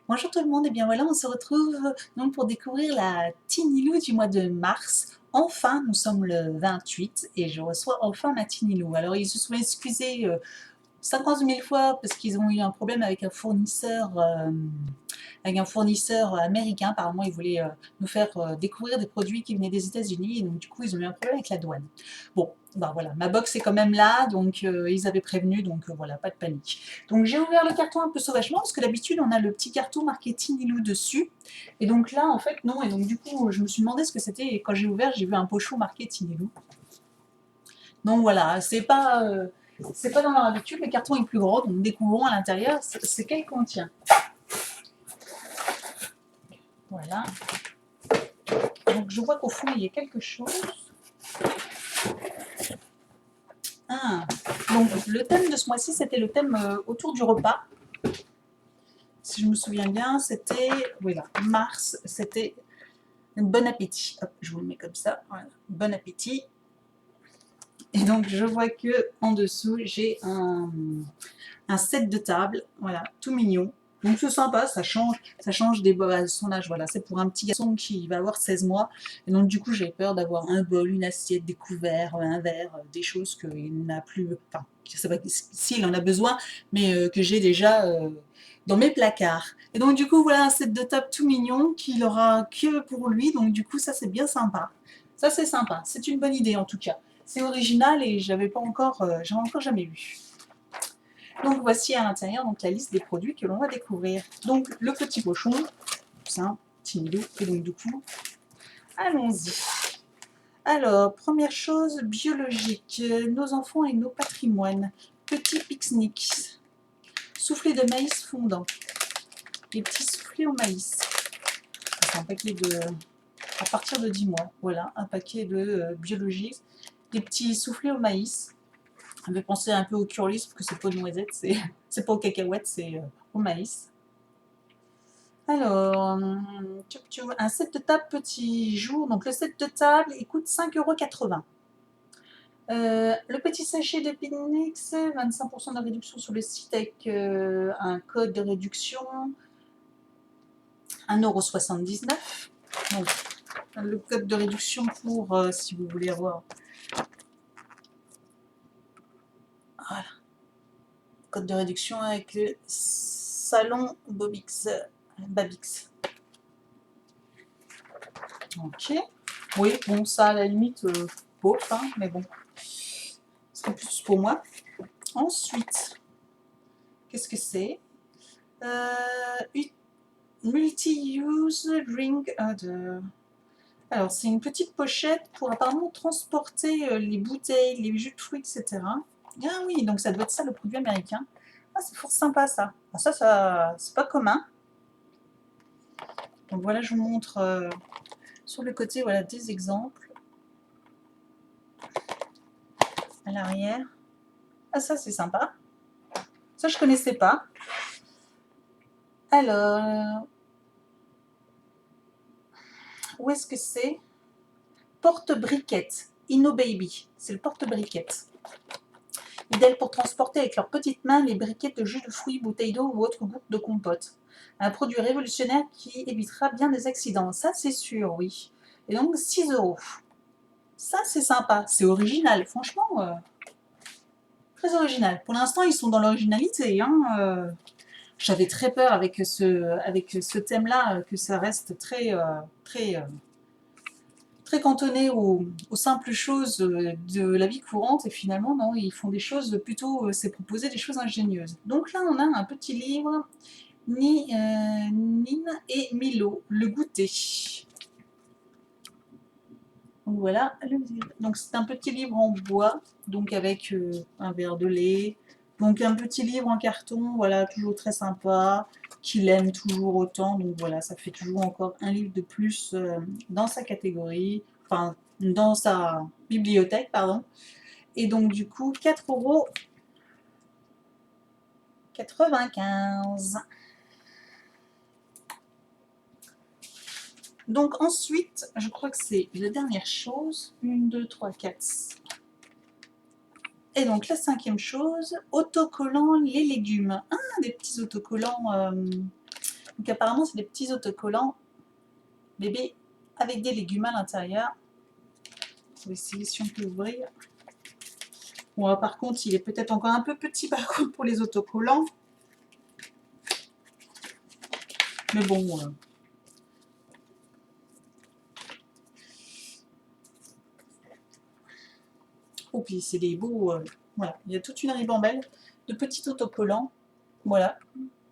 Bonjour tout le monde, et bien voilà, on se retrouve donc pour découvrir la Tinilou du mois de mars. Enfin, nous sommes le 28 et je reçois enfin ma Tinilou. Alors ils se sont excusés 50 000 fois parce qu'ils ont eu un problème avec un fournisseur américain. Apparemment, ils voulaient nous faire découvrir des produits qui venaient des États-Unis et donc du coup, ils ont eu un problème avec la douane. Bon, bah voilà, ma box est quand même là, donc ils avaient prévenu, donc voilà, pas de panique. Donc j'ai ouvert le carton un peu sauvagement parce que d'habitude, on a le petit carton marqué Tinilou dessus. Et donc là, en fait, non. Et donc du coup, je me suis demandé ce que c'était et quand j'ai ouvert, j'ai vu un pochon marqué Tinilou. Donc voilà, c'est pas dans leur habitude, le carton est plus gros, donc découvrons à l'intérieur ce qu'elle contient. Voilà. Donc je vois qu'au fond il y a quelque chose. Ah. Donc le thème de ce mois-ci, c'était le thème autour du repas. Si je me souviens bien, c'était, voilà, mars, c'était bon appétit. Hop, je vous le mets comme ça. Voilà. Bon appétit. Et donc je vois que en dessous j'ai un set de table, voilà, tout mignon. Donc c'est sympa, ça change des bols à son âge. Voilà, c'est pour un petit garçon qui va avoir 16 mois. Et donc du coup, j'ai peur d'avoir un bol, une assiette, des couverts, un verre, des choses qu'il n'a plus, enfin, je sais pas s'il en a besoin, mais que j'ai déjà dans mes placards. Et donc du coup, voilà un set de table tout mignon qu'il aura que pour lui. Donc du coup, ça c'est bien sympa. Ça c'est sympa. C'est une bonne idée en tout cas. C'est original et j'avais encore jamais vu. Donc voici à l'intérieur donc la liste des produits que l'on va découvrir. Donc le petit pochon, simple, timidou, et donc du coup, allons-y. Alors, première chose, biologique, nos enfants et nos patrimoines. Petit pique-nique, soufflé de maïs fondant, les petits soufflés au maïs. C'est un paquet de, à partir de 10 mois, voilà, un paquet de biologie, des petits soufflés au maïs. Ça me fait penser un peu au curlis, parce que c'est pas de noisettes, c'est pas aux cacahuètes, c'est au maïs. Alors, un set de table petit jour. Donc le set de table, il coûte 5,80 €. Le petit sachet de Picnix, 25% de réduction sur le site avec un code de réduction, 1,79 €. Donc, le code de réduction pour, si vous voulez avoir, voilà, code de réduction avec le salon Babix. Ok. Oui, bon, ça à la limite, bof, hein, mais bon, c'est plus pour moi. Ensuite, qu'est-ce que c'est? Multi-use drink order. Alors, c'est une petite pochette pour apparemment transporter les bouteilles, les jus de fruits, etc. Ah oui, donc ça doit être ça le produit américain. Ah, c'est fort sympa ça. Ah, ça c'est pas commun. Donc voilà, je vous montre sur le côté, voilà, des exemples. À l'arrière. Ah, ça c'est sympa. Ça, je connaissais pas. Alors, où est-ce que c'est? Porte-briquettes. Inno Baby. C'est le porte-briquettes. Idéal pour transporter avec leurs petites mains les briquettes de jus de fruits, bouteilles d'eau ou autres gouttes de compote. Un produit révolutionnaire qui évitera bien des accidents. Ça, c'est sûr, oui. Et donc, 6 €. Ça, c'est sympa. C'est original. Franchement, très original. Pour l'instant, ils sont dans l'originalité. Hein, j'avais très peur avec ce thème-là, que ça reste très cantonné aux simples choses de la vie courante, et finalement non, ils font des choses plutôt, c'est proposer des choses ingénieuses. Donc là on a un petit livre, Nine et Milo, le goûter. Donc voilà, donc c'est un petit livre en bois, donc avec un verre de lait, donc un petit livre en carton, voilà, toujours très sympa, qu'il aime toujours autant, donc voilà, ça fait toujours encore un livre de plus dans sa catégorie, enfin dans sa bibliothèque, pardon. Et donc du coup, 4,95 €. Donc ensuite, je crois que c'est la dernière chose, 1, 2, 3, 4. Et donc la cinquième chose, autocollants les légumes. Ah, des petits autocollants Donc apparemment, c'est des petits autocollants bébé avec des légumes à l'intérieur. On va essayer si on peut ouvrir. Bon, par contre, il est peut-être encore un peu petit par contre pour les autocollants. Mais bon... Oh, puis c'est des beaux... voilà, il y a toute une ribambelle de petits autocollants. Voilà.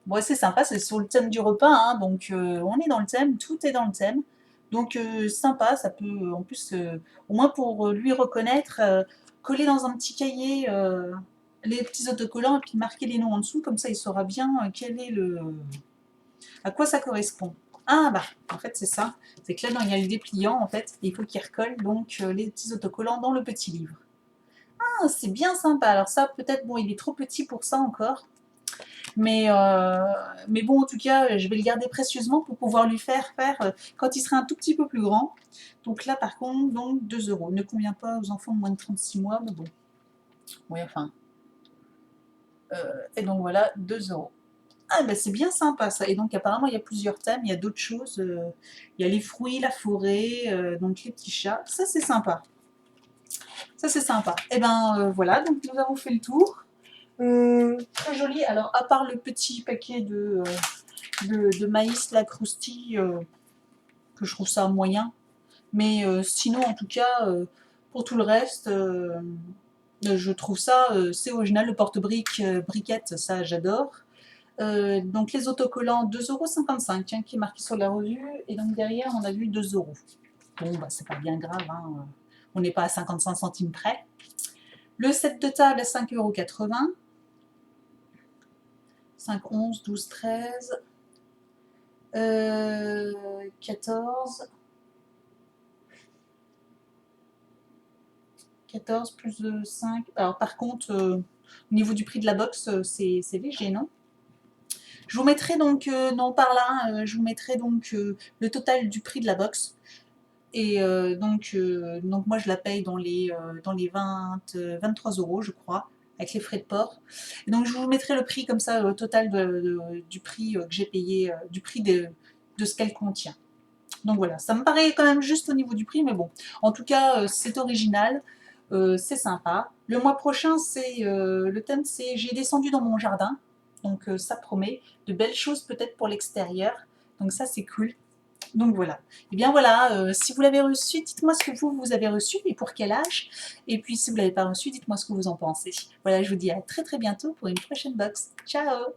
Bon, c'est sympa, c'est sur le thème du repas, hein, donc on est dans le thème, tout est dans le thème. Donc sympa, ça peut, en plus, au moins pour lui reconnaître, coller dans un petit cahier les petits autocollants et puis marquer les noms en dessous, comme ça il saura bien quel est à quoi ça correspond. Ah bah, en fait c'est ça, c'est que là il y a le dépliant en fait, et il faut qu'il recolle donc les petits autocollants dans le petit livre. Ah, c'est bien sympa, alors ça peut-être, bon il est trop petit pour ça encore, mais bon, en tout cas, je vais le garder précieusement pour pouvoir lui faire quand il sera un tout petit peu plus grand. Donc là, par contre, donc 2 €. Ne convient pas aux enfants de moins de 36 mois, mais bon. Oui, enfin. Et donc voilà, 2 €. Ah, ben c'est bien sympa ça. Et donc apparemment, il y a plusieurs thèmes, il y a d'autres choses. Il y a les fruits, la forêt, donc les petits chats. Ça, c'est sympa. Ça, c'est sympa. Et ben voilà, donc nous avons fait le tour. Très joli. Alors, à part le petit paquet de maïs, la croustille, que je trouve ça moyen. Mais sinon, en tout cas, pour tout le reste, je trouve ça, c'est original. Le porte-briques, briquette, ça j'adore. Donc les autocollants, 2,55 € hein, qui est marqué sur la revue. Et donc derrière, on a vu 2 €. Bon, bah, c'est pas bien grave, hein. On n'est pas à 55 centimes près. Le set de table à 5,80 €. 5, 11, 12, 13, 14, 14 plus de 5. Alors par contre, au niveau du prix de la box, c'est léger, non? Je vous mettrai donc, non par là, je vous mettrai donc le total du prix de la box. Et donc moi je la paye dans les 23 € je crois, avec les frais de port. Et donc je vous mettrai le prix comme ça, total du prix que j'ai payé, du prix de ce qu'elle contient. Donc voilà, ça me paraît quand même juste au niveau du prix, mais bon. En tout cas, c'est original, c'est sympa. Le mois prochain, le thème c'est j'ai descendu dans mon jardin. Donc ça promet de belles choses peut-être pour l'extérieur. Donc ça c'est cool. Donc voilà. Et bien voilà, si vous l'avez reçu, dites-moi ce que vous avez reçu et pour quel âge. Et puis si vous ne l'avez pas reçu, dites-moi ce que vous en pensez. Voilà, je vous dis à très très bientôt pour une prochaine box. Ciao!